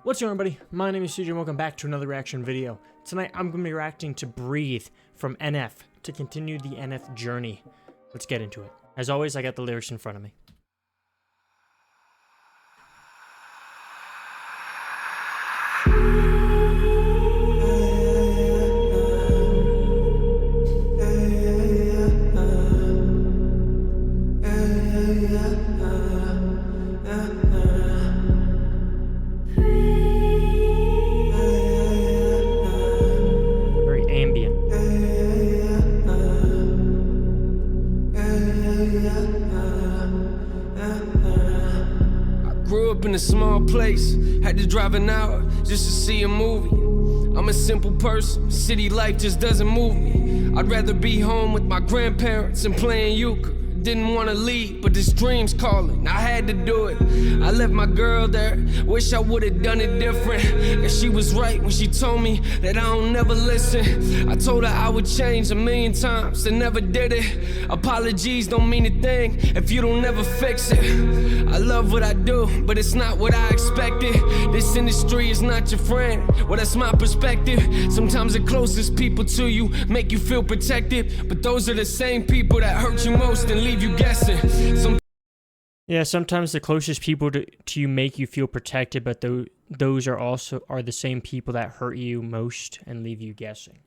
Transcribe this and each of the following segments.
What's going on, everybody? My name is CJ and welcome back to another reaction video. Tonight I'm going to be reacting to Breathe from NF to continue the NF journey. Let's get into it. As always, I got the lyrics in front of me. Grew up in a small place, had to drive an hour just to see a movie. I'm a simple person, city life just doesn't move me. I'd rather be home with my grandparents and playing euchre. Didn't want to leave, but this dream's calling, I had to do it. I left my girl there, wish I would have done it different. And she was right when she told me that I don't never listen. I told her I would change a million times and never did it. Apologies don't mean a thing if you don't ever fix it. I love what I do, but it's not what I expected. This industry is not your friend, well that's my perspective. Sometimes the closest people to you make you feel protected, but those are the same people that hurt you most and leave you guessing. Yeah, sometimes the closest people to you make you feel protected, but those are also the same people that hurt you most and leave you guessing.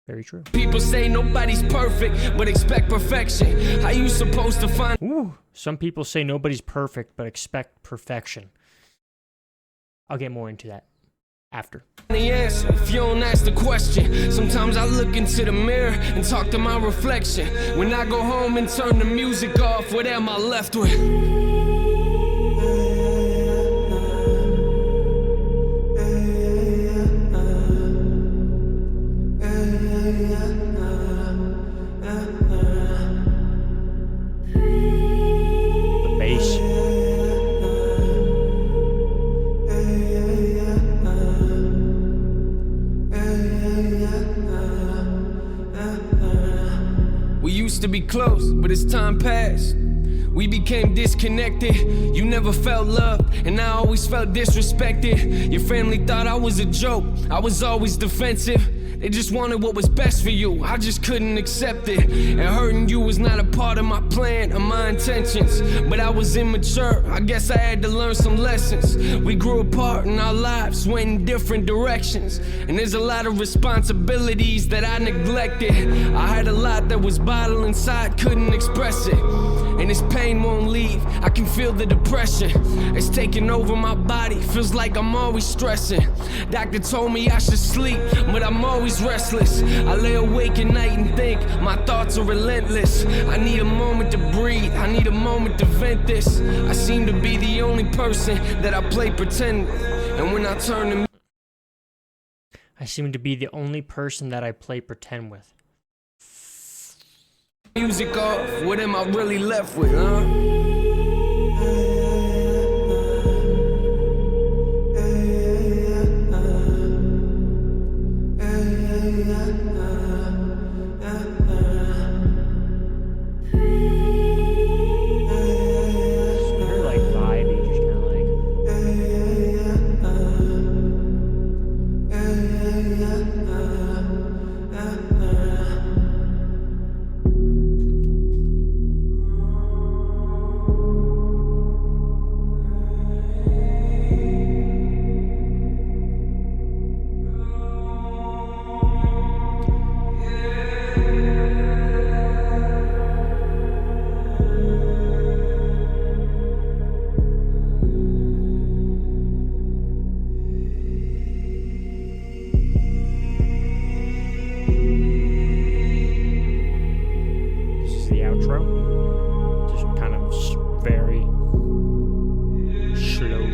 Very true. People say nobody's perfect, but expect perfection. How you supposed to find? Ooh, some people say nobody's perfect, but expect perfection. I'll get more into that after. The answer if you don't ask the question. Sometimes I look into the mirror and talk to my reflection. When I go home and turn the music off, what am I left with? The bass. We used to be close, but as time passed, we became disconnected. You never felt loved, and I always felt disrespected. Your family thought I was a joke, I was always defensive. They just wanted what was best for you, I just couldn't accept it. And hurting you was not a part of my plan or my intentions. But I was immature, I guess I had to learn some lessons. We grew apart and our lives went in different directions. And there's a lot of responsibilities that I neglected. I had a lot that was bottled inside, couldn't express it. And this pain won't leave, I can feel the depression. It's taking over my body, feels like I'm always stressing. Doctor told me I should sleep, but I'm always restless. I lay awake at night and think, my thoughts are relentless. I need a moment to breathe, I need a moment to vent this. I seem to be the only person that I play pretend with. And when I turn to music off, what am I really left with, huh? Just kind of very slow.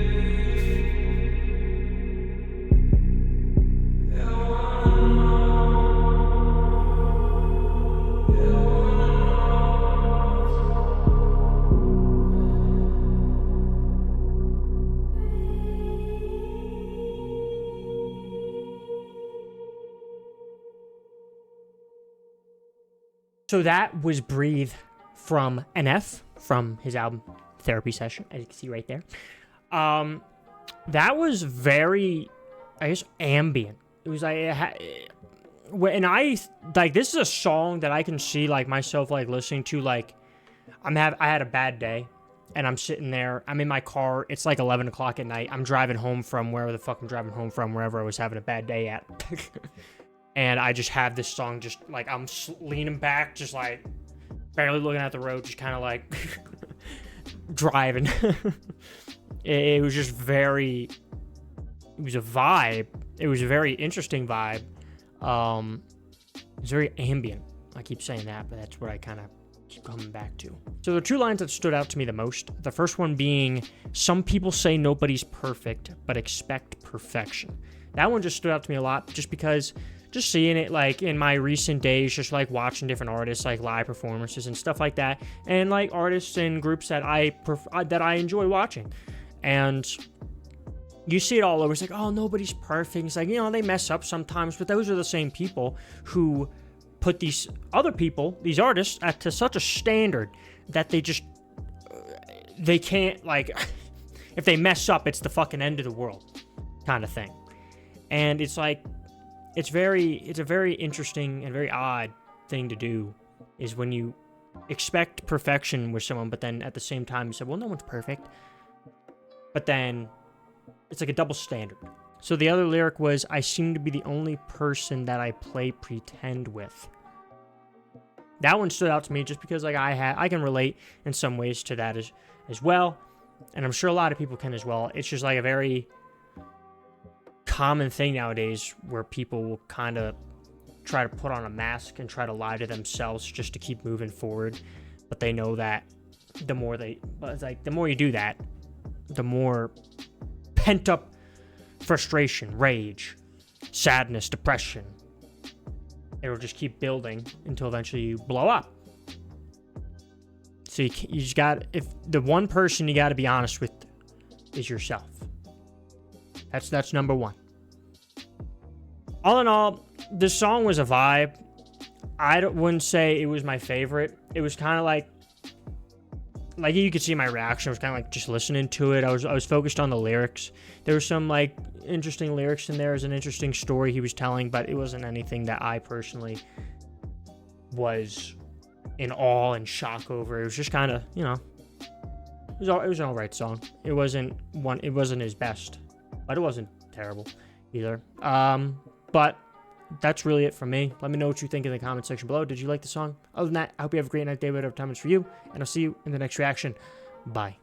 So that was Breathe from NF, from his album therapy session, as you can see right there. That was very, I guess, ambient. It was like, and I, like, this is a song that I can see, like, myself, like, listening to, like, I had a bad day, and I'm sitting there, I'm in my car, it's like 11 o'clock at night, I'm driving home from wherever the fuck I'm driving home from, wherever I was having a bad day at, and I just have this song, just, like, I'm leaning back, just, like, barely looking at the road, just kind of, like, driving. It was just very, it was a vibe, it was a very interesting vibe. It's very ambient. I keep saying that, but that's what I kind of keep coming back to. So the two lines that stood out to me the most, the first one being, some people say nobody's perfect, but expect perfection. That one just stood out to me a lot, just because, just seeing it, like, in my recent days, just, like, watching different artists, like, live performances and stuff like that, and, like, artists and groups that I enjoy watching. And you see it all over. It's like, oh, nobody's perfect. It's like, you know, they mess up sometimes, but those are the same people who put these other people, these artists, to such a standard that they just, they can't, like, if they mess up, it's the fucking end of the world kind of thing. And it's like, it's a very interesting and very odd thing to do, is when you expect perfection with someone, but then at the same time you say, well, no one's perfect. But then it's like a double standard. So the other lyric was, I seem to be the only person that I play pretend with. That one stood out to me just because, like, I can relate in some ways to that as well. And I'm sure a lot of people can as well. It's just like a very common thing nowadays where people will kind of try to put on a mask and try to lie to themselves just to keep moving forward. But they know that the more you do that, the more pent-up frustration, rage, sadness, depression, it will just keep building until eventually you blow up. So you just got, if the one person you got to be honest with is yourself. That's number one. All in all, this song was a vibe. I wouldn't say it was my favorite. It was kind of like you could see my reaction. I was kind of like just listening to it. I was focused on the lyrics. There were some, like, interesting lyrics in there. There's an interesting story he was telling, but it wasn't anything that I personally was in awe and shock over. It was just kind of, you know, it was an alright song. It wasn't his best, but it wasn't terrible either. But that's really it from me. Let me know what you think in the comment section below. Did you like the song? Other than that, I hope you have a great night, day, whatever time it's for you, and I'll see you in the next reaction. Bye.